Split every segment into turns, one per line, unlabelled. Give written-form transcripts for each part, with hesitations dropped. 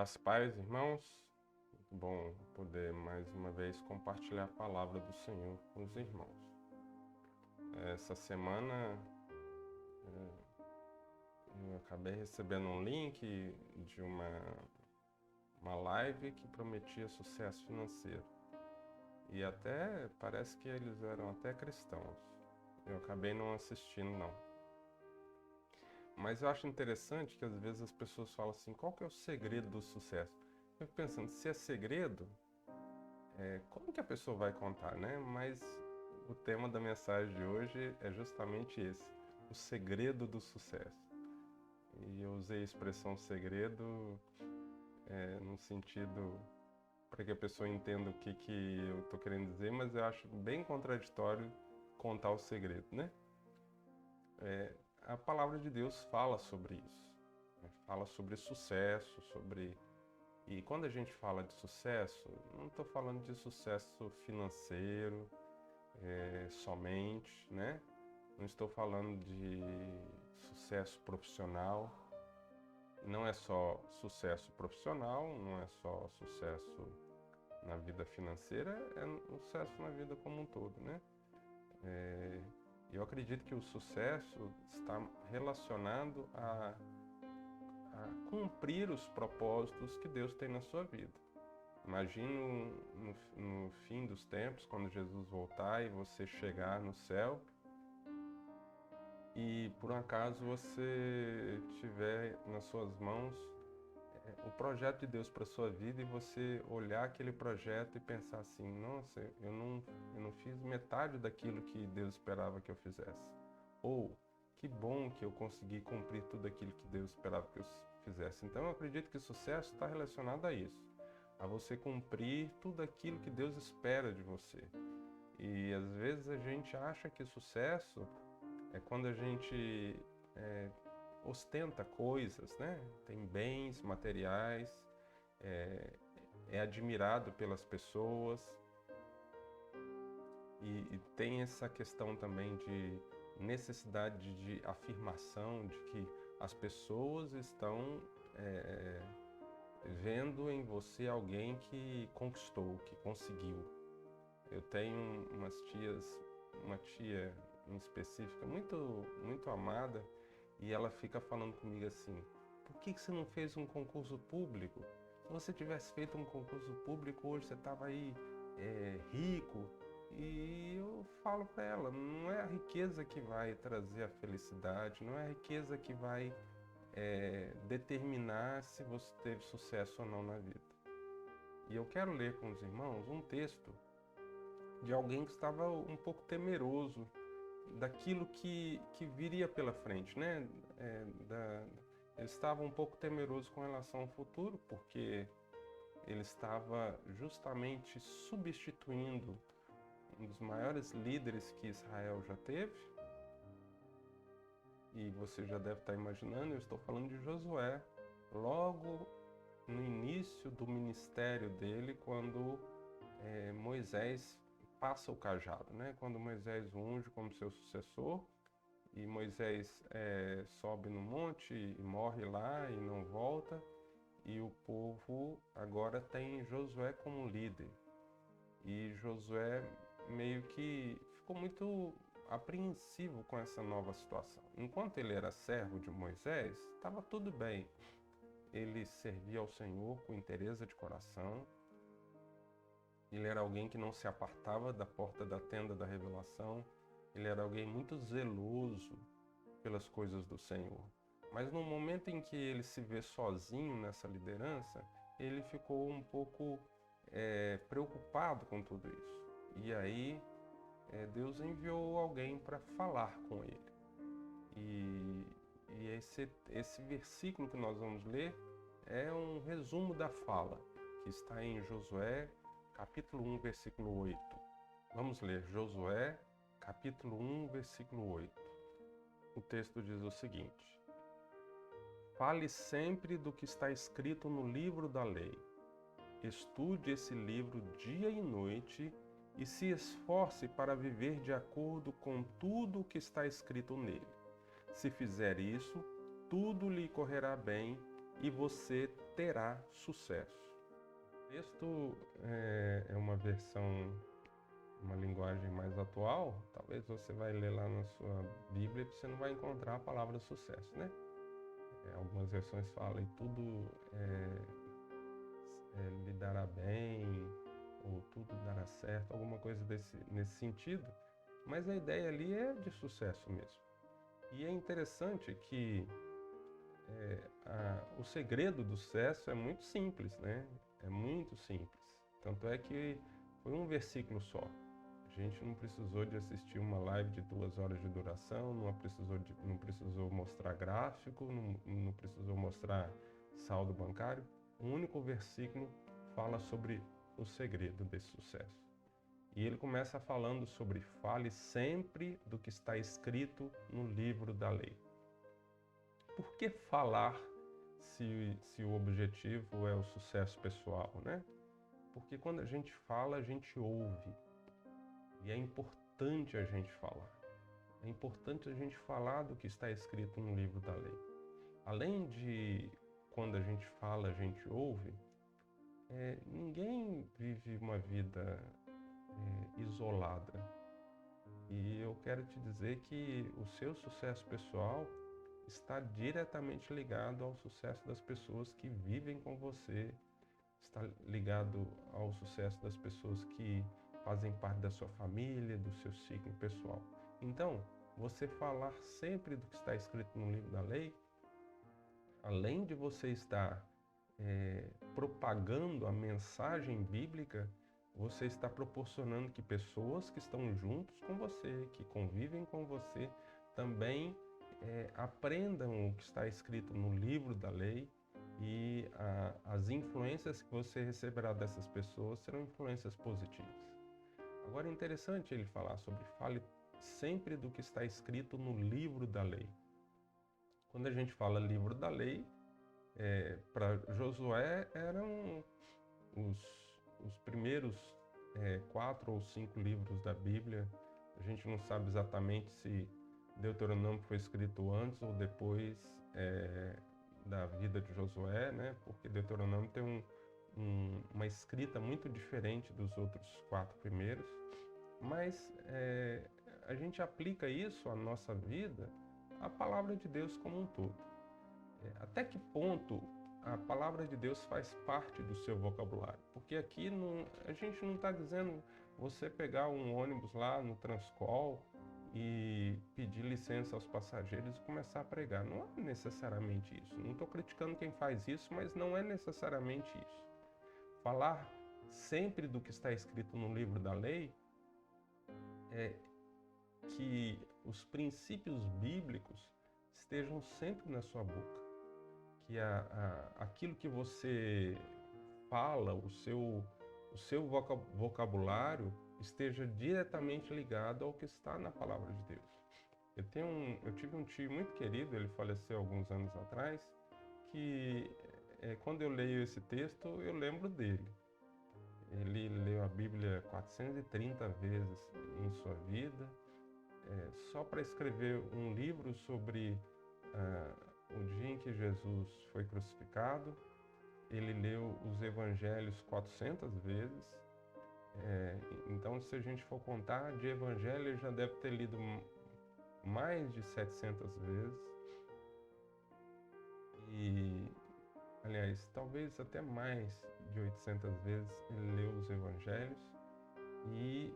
Graças e paz, irmãos. Muito bom poder mais uma vez compartilhar a palavra do Senhor com os irmãos. Essa semana eu acabei recebendo um link de uma live que prometia sucesso financeiro. E até parece que eles eram até cristãos. Eu acabei não assistindo, não. Mas eu acho interessante que às vezes as pessoas falam assim, qual que é o segredo do sucesso? Eu fico pensando, se é segredo, como que a pessoa vai contar, né? Mas o tema da mensagem de hoje é justamente esse, o segredo do sucesso. E eu usei a expressão segredo no sentido para que a pessoa entenda o que eu estou querendo dizer, mas eu acho bem contraditório contar o segredo, né? A palavra de Deus fala sobre isso, né? Fala sobre sucesso, sobre... E quando a gente fala de sucesso, não estou falando de sucesso financeiro somente, né? Não estou falando de sucesso profissional. Não é só sucesso profissional, não é só sucesso na vida financeira, é um sucesso na vida como um todo, né? Eu acredito que o sucesso está relacionado a cumprir os propósitos que Deus tem na sua vida. Imagino no fim dos tempos, quando Jesus voltar e você chegar no céu e por um acaso você tiver nas suas mãos o projeto de Deus para a sua vida e você olhar aquele projeto e pensar assim, nossa, eu não fiz metade daquilo que Deus esperava que eu fizesse. Ou, que bom que eu consegui cumprir tudo aquilo que Deus esperava que eu fizesse. Então eu acredito que o sucesso está relacionado a isso, a você cumprir tudo aquilo que Deus espera de você. E às vezes a gente acha que sucesso é quando a gente ostenta coisas, né? Tem bens materiais, é admirado pelas pessoas e tem essa questão também de necessidade de afirmação de que as pessoas estão vendo em você alguém que conquistou, que conseguiu. Eu tenho uma tia em específica muito amada, e ela fica falando comigo assim, por que você não fez um concurso público? Se você tivesse feito um concurso público hoje, você estava aí rico. E eu falo para ela, não é a riqueza que vai trazer a felicidade, não é a riqueza que vai determinar se você teve sucesso ou não na vida. E eu quero ler com os irmãos um texto de alguém que estava um pouco temeroso daquilo que viria pela frente, né? Ele estava um pouco temeroso com relação ao futuro, porque ele estava justamente substituindo um dos maiores líderes que Israel já teve. E você já deve estar imaginando, eu estou falando de Josué, logo no início do ministério dele, quando Moisés passa o cajado, né? Quando Moisés o unge como seu sucessor, e Moisés sobe no monte e morre lá e não volta, e o povo agora tem Josué como líder. E Josué meio que ficou muito apreensivo com essa nova situação. Enquanto ele era servo de Moisés, estava tudo bem. Ele servia ao Senhor com inteireza de coração. Ele era alguém que não se apartava da porta da tenda da revelação. Ele era alguém muito zeloso pelas coisas do Senhor. Mas no momento em que ele se vê sozinho nessa liderança, ele ficou um pouco preocupado com tudo isso. E aí Deus enviou alguém para falar com ele. E esse versículo que nós vamos ler é um resumo da fala, que está em Josué, capítulo 1, versículo 8. Vamos ler Josué, capítulo 1, versículo 8. O texto diz o seguinte: fale sempre do que está escrito no livro da lei. Estude esse livro dia e noite e se esforce para viver de acordo com tudo o que está escrito nele. Se fizer isso, tudo lhe correrá bem e você terá sucesso. O texto é uma versão, uma linguagem mais atual. Talvez você vai ler lá na sua Bíblia e você não vai encontrar a palavra sucesso, né? Algumas versões falam e tudo lhe dará bem, ou tudo dará certo, alguma coisa nesse sentido. Mas a ideia ali é de sucesso mesmo. E é interessante que o segredo do sucesso é muito simples, né? É muito simples. Tanto é que foi um versículo só. A gente não precisou de assistir uma live de 2 horas de duração, não precisou mostrar gráfico, não precisou mostrar saldo bancário. Um único versículo fala sobre o segredo desse sucesso. E ele começa falando sobre fale sempre do que está escrito no livro da lei. Por que falar se o objetivo é o sucesso pessoal, né? Porque quando a gente fala, a gente ouve. E é importante a gente falar. É importante a gente falar do que está escrito no livro da lei. Além de, quando a gente fala, a gente ouve, ninguém vive uma vida isolada. E eu quero te dizer que o seu sucesso pessoal está diretamente ligado ao sucesso das pessoas que vivem com você, está ligado ao sucesso das pessoas que fazem parte da sua família, do seu ciclo pessoal. Então, você falar sempre do que está escrito no livro da lei, além de você estar propagando a mensagem bíblica, você está proporcionando que pessoas que estão juntos com você, que convivem com você, também aprendam o que está escrito no livro da lei, e as influências que você receberá dessas pessoas serão influências positivas. Agora é interessante ele falar sobre fale sempre do que está escrito no livro da lei. Quando a gente fala livro da lei, para Josué eram os primeiros 4 ou 5 livros da Bíblia. A gente não sabe exatamente se Deuteronômio foi escrito antes ou depois da vida de Josué, né? Porque Deuteronômio tem uma escrita muito diferente dos outros 4 primeiros. Mas a gente aplica isso à nossa vida, à palavra de Deus como um todo. Até que ponto a palavra de Deus faz parte do seu vocabulário? Porque aqui a gente não está dizendo você pegar um ônibus lá no Transcol e pedir licença aos passageiros e começar a pregar. Não é necessariamente isso. Não estou criticando quem faz isso, mas não é necessariamente isso. Falar sempre do que está escrito no livro da lei é que os princípios bíblicos estejam sempre na sua boca. Que aquilo que você fala, o seu vocabulário esteja diretamente ligado ao que está na palavra de Deus. Eu tive um tio muito querido, ele faleceu alguns anos atrás, que quando eu leio esse texto, eu lembro dele. Ele leu a Bíblia 430 vezes em sua vida, só para escrever um livro sobre o dia em que Jesus foi crucificado. Ele leu os evangelhos 400 vezes. Então, se a gente for contar, de evangelho ele já deve ter lido mais de 700 vezes. E, aliás, talvez até mais de 800 vezes ele leu os evangelhos. E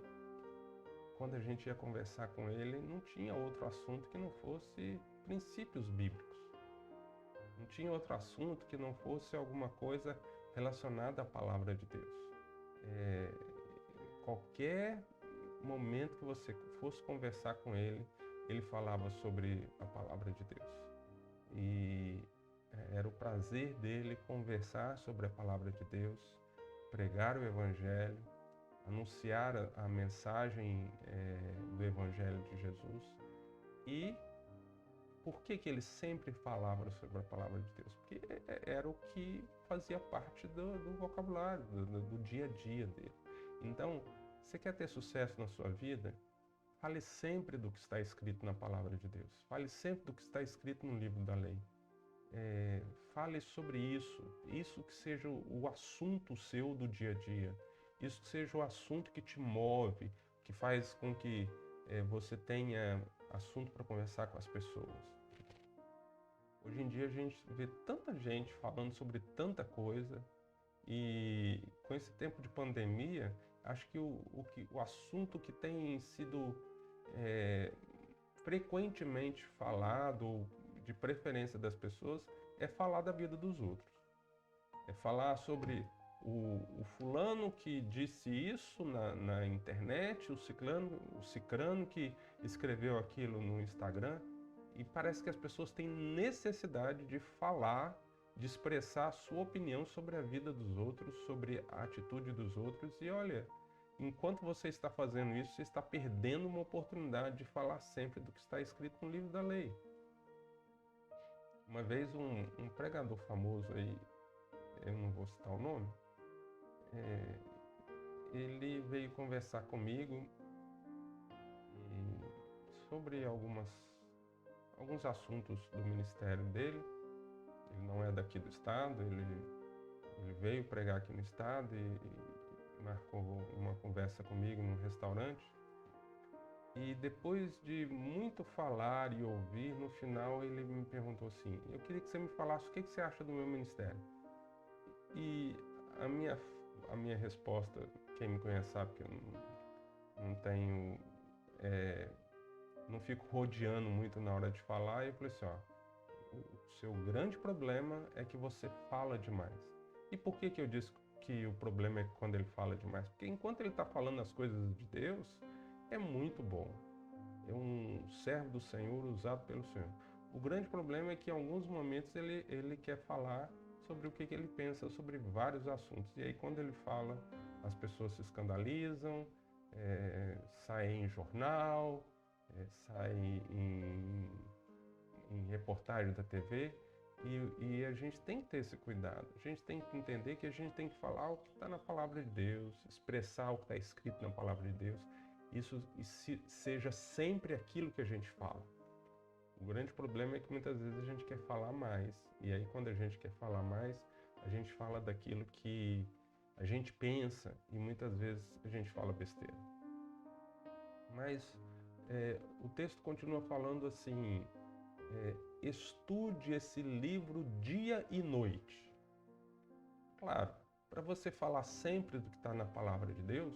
quando a gente ia conversar com ele, não tinha outro assunto que não fosse princípios bíblicos. Não tinha outro assunto que não fosse alguma coisa relacionada à palavra de Deus. Qualquer momento que você fosse conversar com ele, ele falava sobre a palavra de Deus. E era o prazer dele conversar sobre a palavra de Deus, pregar o Evangelho, anunciar a mensagem do Evangelho de Jesus. E por que ele sempre falava sobre a palavra de Deus? Porque era o que fazia parte do vocabulário, do dia a dia dele. Então, você quer ter sucesso na sua vida? Fale sempre do que está escrito na palavra de Deus. Fale sempre do que está escrito no livro da lei. fale sobre isso que seja o assunto seu do dia a dia, isso que seja o assunto que te move, que faz com que você tenha assunto para conversar com as pessoas. Hoje em dia a gente vê tanta gente falando sobre tanta coisa e com esse tempo de pandemia, acho que o assunto que tem sido frequentemente falado, ou de preferência das pessoas, é falar da vida dos outros. É falar sobre o fulano que disse isso na internet, o cicrano que escreveu aquilo no Instagram. E parece que as pessoas têm necessidade de falar, de expressar a sua opinião sobre a vida dos outros, sobre a atitude dos outros. E olha, enquanto você está fazendo isso, você está perdendo uma oportunidade de falar sempre do que está escrito no livro da lei. Uma vez um pregador famoso aí, eu não vou citar o nome, ele veio conversar comigo sobre alguns assuntos do ministério dele. Ele não é daqui do estado, ele veio pregar aqui no estado e marcou uma conversa comigo num restaurante. E depois de muito falar e ouvir, no final ele me perguntou assim: eu queria que você me falasse o que você acha do meu ministério. E a minha resposta, quem me conhece sabe que eu não tenho, não fico rodeando muito na hora de falar. E eu falei assim: ó, o seu grande problema é que você fala demais. E por que eu disse que o problema é quando ele fala demais? Porque enquanto ele está falando as coisas de Deus, é muito bom. É um servo do Senhor usado pelo Senhor. O grande problema é que em alguns momentos ele quer falar sobre o que ele pensa sobre vários assuntos. E aí quando ele fala, as pessoas se escandalizam, saem em jornal, saem em reportagem da TV. E a gente tem que ter esse cuidado. A gente tem que entender que a gente tem que falar o que está na palavra de Deus, expressar o que está escrito na palavra de Deus. Isso seja sempre aquilo que a gente fala. O grande problema é que muitas vezes a gente quer falar mais. E aí quando a gente quer falar mais, a gente fala daquilo que a gente pensa e muitas vezes a gente fala besteira. Mas o texto continua falando assim: estude esse livro dia e noite. Claro, para você falar sempre do que está na palavra de Deus,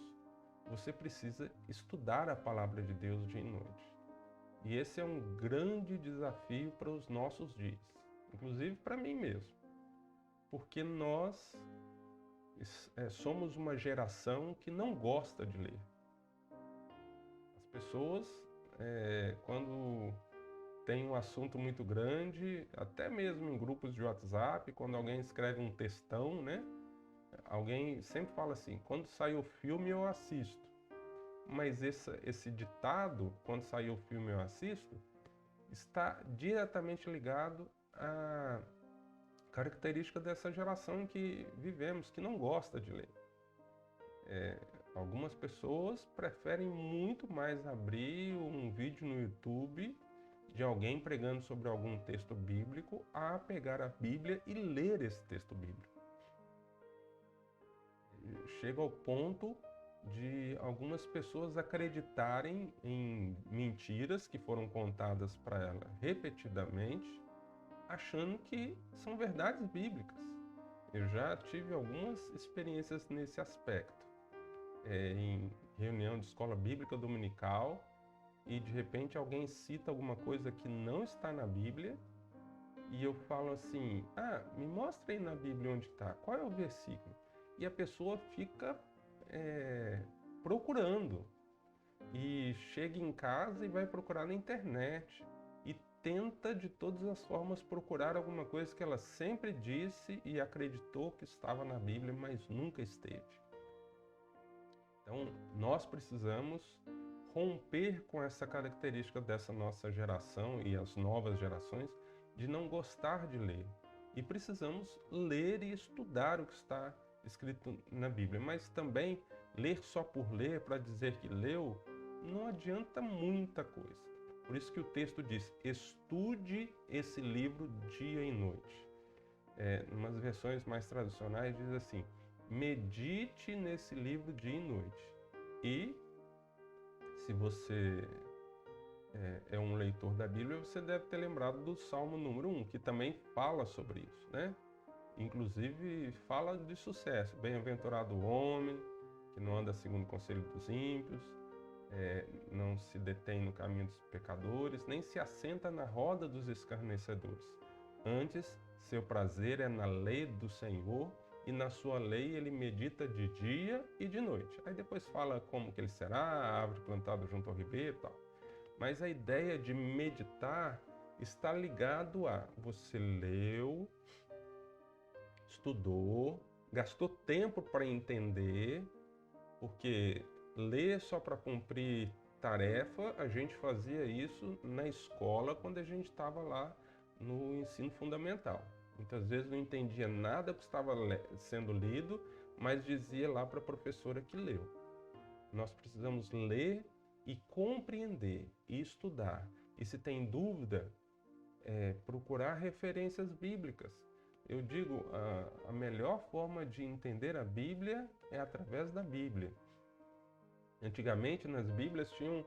você precisa estudar a palavra de Deus dia e noite. E esse é um grande desafio para os nossos dias, inclusive para mim mesmo. Porque nós somos uma geração que não gosta de ler. As pessoas, quando tem um assunto muito grande, até mesmo em grupos de WhatsApp, quando alguém escreve um textão, né? Alguém sempre fala assim: quando sair o filme eu assisto. Mas esse ditado, quando sair o filme eu assisto, está diretamente ligado à característica dessa geração em que vivemos, que não gosta de ler. Algumas pessoas preferem muito mais abrir um vídeo no YouTube de alguém pregando sobre algum texto bíblico a pegar a Bíblia e ler esse texto bíblico. Chega ao ponto de algumas pessoas acreditarem em mentiras que foram contadas para ela repetidamente, achando que são verdades bíblicas. Eu já tive algumas experiências nesse aspecto. Em reunião de escola bíblica dominical, e de repente alguém cita alguma coisa que não está na Bíblia, e eu falo assim: me mostra aí na Bíblia onde está, qual é o versículo? E a pessoa fica procurando, e chega em casa e vai procurar na internet, e tenta de todas as formas procurar alguma coisa que ela sempre disse e acreditou que estava na Bíblia, mas nunca esteve. Então, nós precisamos romper com essa característica dessa nossa geração e as novas gerações de não gostar de ler. E precisamos ler e estudar o que está escrito na Bíblia. Mas também ler só por ler, para dizer que leu, não adianta muita coisa. Por isso que o texto diz, estude esse livro dia e noite. Em umas versões mais tradicionais diz assim, medite nesse livro dia e noite. E se você é um leitor da Bíblia, você deve ter lembrado do Salmo número 1, que também fala sobre isso, né? Inclusive fala de sucesso. Bem-aventurado o homem que não anda segundo o conselho dos ímpios, não se detém no caminho dos pecadores, nem se assenta na roda dos escarnecedores. Antes, seu prazer é na lei do Senhor, e na sua lei ele medita de dia e de noite. Aí depois fala como que ele será, a árvore plantada junto ao ribeiro e tal. Mas a ideia de meditar está ligado a você leu, estudou, gastou tempo para entender, porque ler só para cumprir tarefa, a gente fazia isso na escola quando a gente estava lá no ensino fundamental. Muitas vezes não entendia nada que estava sendo lido, mas dizia lá para a professora que leu. Nós precisamos ler e compreender e estudar. E se tem dúvida, procurar referências bíblicas. Eu digo, a melhor forma de entender a Bíblia é através da Bíblia. Antigamente, nas Bíblias, tinham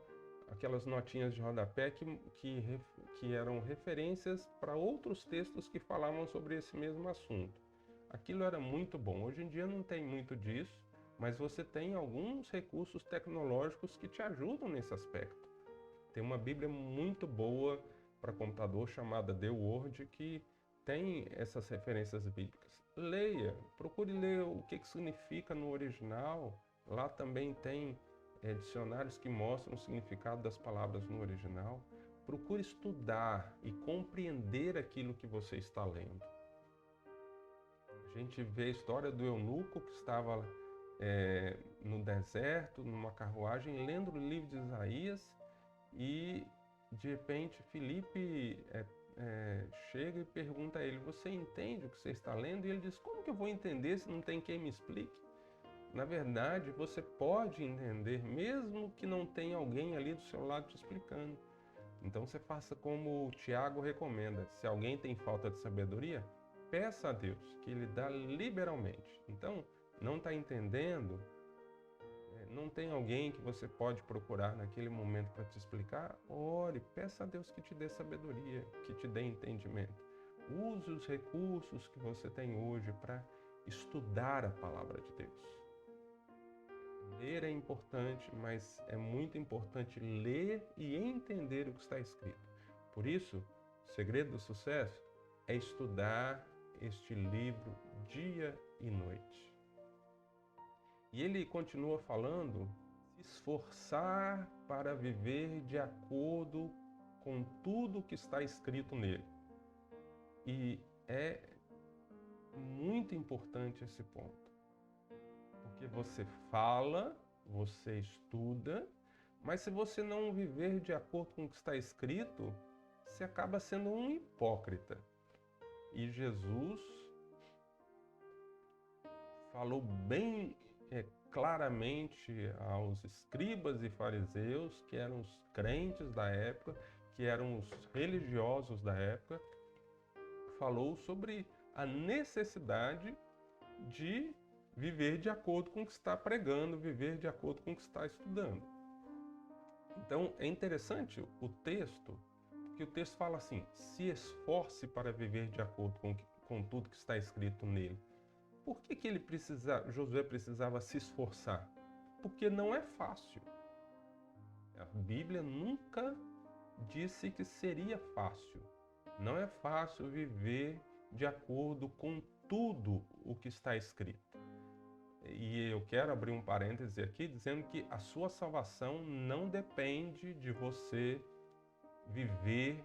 aquelas notinhas de rodapé que eram referências para outros textos que falavam sobre esse mesmo assunto. Aquilo era muito bom. Hoje em dia não tem muito disso, mas você tem alguns recursos tecnológicos que te ajudam nesse aspecto. Tem uma Bíblia muito boa para computador chamada The Word, que tem essas referências bíblicas. Leia, procure ler o que significa no original. Lá também tem dicionários que mostram o significado das palavras no original. Procure estudar e compreender aquilo que você está lendo. A gente vê a história do eunuco que estava no deserto, numa carruagem, lendo o livro de Isaías, e de repente Filipe chega e pergunta a ele, você entende o que você está lendo? E ele diz, como que eu vou entender se não tem quem me explique? Na verdade, você pode entender, mesmo que não tenha alguém ali do seu lado te explicando. Então você faça como o Tiago recomenda. Se alguém tem falta de sabedoria, peça a Deus, que Ele dá liberalmente. Então, não está entendendo, não tem alguém que você pode procurar naquele momento para te explicar? Ore, peça a Deus que te dê sabedoria, que te dê entendimento. Use os recursos que você tem hoje para estudar a palavra de Deus. Ler é importante, mas é muito importante ler e entender o que está escrito. Por isso, o segredo do sucesso é estudar este livro dia e noite. E ele continua falando, se esforçar para viver de acordo com tudo que está escrito nele. E é muito importante esse ponto. Porque você fala, você estuda, mas se você não viver de acordo com o que está escrito, você acaba sendo um hipócrita. E Jesus falou bem claramente aos escribas e fariseus, que eram os crentes da época, que eram os religiosos da época, falou sobre a necessidade de viver de acordo com o que está pregando, viver de acordo com o que está estudando. Então, é interessante o texto, porque o texto fala assim, se esforce para viver de acordo com tudo que está escrito nele. Por que Josué precisava se esforçar? Porque não é fácil. A Bíblia nunca disse que seria fácil. Não é fácil viver de acordo com tudo o que está escrito. E eu quero abrir um parêntese aqui dizendo que a sua salvação não depende de você viver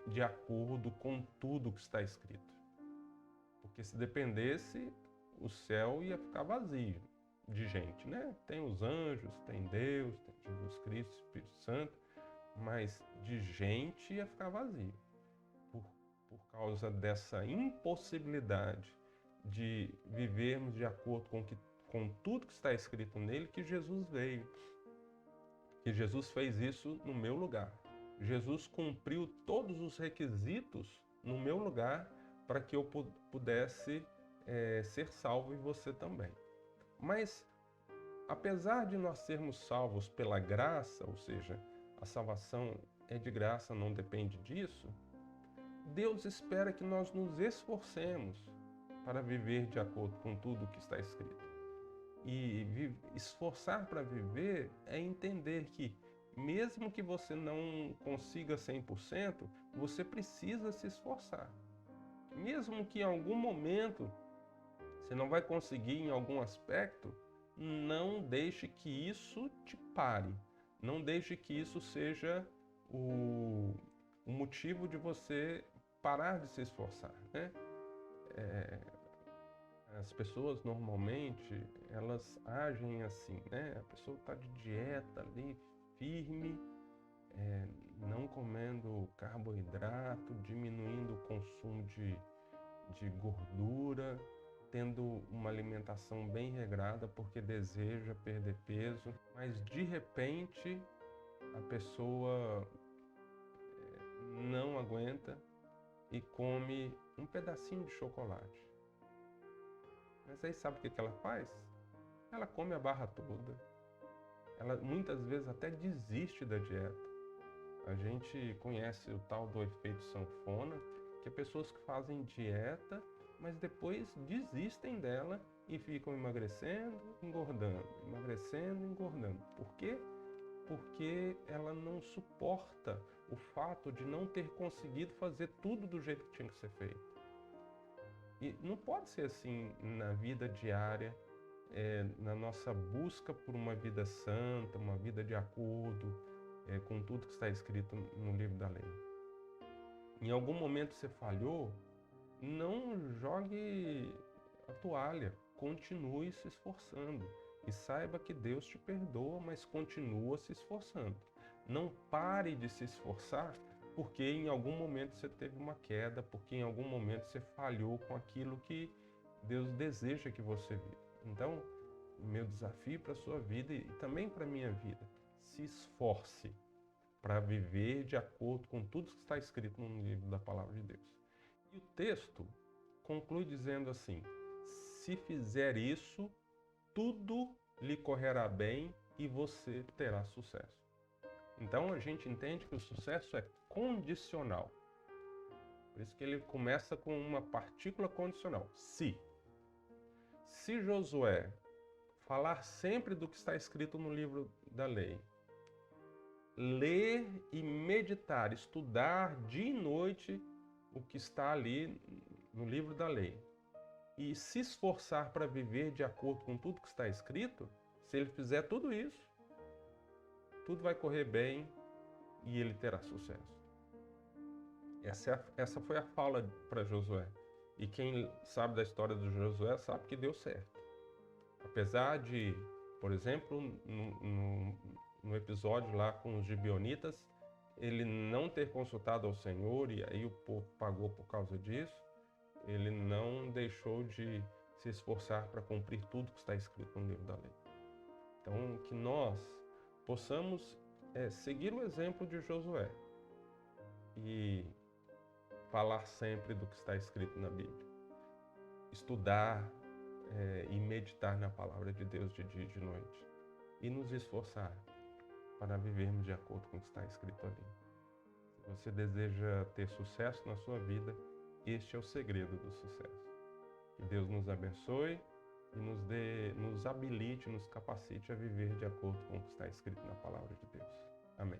de acordo com tudo que está escrito. Porque se dependesse, o céu ia ficar vazio de gente, né? Tem os anjos, tem Deus, tem Jesus Cristo, Espírito Santo, mas de gente ia ficar vazio. Por causa dessa impossibilidade de vivermos de acordo com tudo que está escrito nele, que Jesus veio. Que Jesus fez isso no meu lugar. Jesus cumpriu todos os requisitos no meu lugar para que eu pudesse ser salvo e você também. Mas, apesar de nós sermos salvos pela graça, ou seja, a salvação é de graça, não depende disso, Deus espera que nós nos esforcemos para viver de acordo com tudo que está escrito. E esforçar para viver é entender que, mesmo que você não consiga 100%, você precisa se esforçar. Mesmo que em algum momento você não vai conseguir em algum aspecto, não deixe que isso te pare. Não deixe que isso seja o motivo de você parar de se esforçar, né? As pessoas normalmente, elas agem assim, né? A pessoa está de dieta ali, firme, não comendo carboidrato, diminuindo o consumo de gordura, tendo uma alimentação bem regrada porque deseja perder peso, mas de repente a pessoa não aguenta e come um pedacinho de chocolate. Mas aí sabe o que ela faz? Ela come a barra toda. Ela muitas vezes até desiste da dieta. A gente conhece o tal do efeito sanfona, que é pessoas que fazem dieta, mas depois desistem dela e ficam emagrecendo, engordando, emagrecendo, engordando. Por quê? Porque ela não suporta o fato de não ter conseguido fazer tudo do jeito que tinha que ser feito. E não pode ser assim na vida diária, na nossa busca por uma vida santa, uma vida de acordo com tudo que está escrito no livro da lei. Em algum momento você falhou, não jogue a toalha, continue se esforçando. E saiba que Deus te perdoa, mas continua se esforçando. Não pare de se esforçar porque em algum momento você teve uma queda, porque em algum momento você falhou com aquilo que Deus deseja que você viva. Então, meu desafio para a sua vida e também para a minha vida, se esforce para viver de acordo com tudo que está escrito no livro da Palavra de Deus. E o texto conclui dizendo assim: se fizer isso, tudo lhe correrá bem e você terá sucesso. Então a gente entende que o sucesso é condicional. Por isso que ele começa com uma partícula condicional. Se Josué falar sempre do que está escrito no livro da lei, ler e meditar, estudar dia e noite o que está ali no livro da lei, e se esforçar para viver de acordo com tudo que está escrito, se ele fizer tudo isso, tudo vai correr bem e ele terá sucesso. Essa foi a fala para Josué. E quem sabe da história de Josué sabe que deu certo. Apesar de, por exemplo, no episódio lá com os gibeonitas, ele não ter consultado ao Senhor e aí o povo pagou por causa disso, ele não deixou de se esforçar para cumprir tudo que está escrito no livro da lei. Então, que nós possamos seguir o exemplo de Josué e falar sempre do que está escrito na Bíblia. Estudar e meditar na palavra de Deus de dia e de noite. E nos esforçar para vivermos de acordo com o que está escrito ali. Se você deseja ter sucesso na sua vida, este é o segredo do sucesso. Que Deus nos abençoe e nos habilite, nos capacite a viver de acordo com o que está escrito na palavra de Deus. Amém.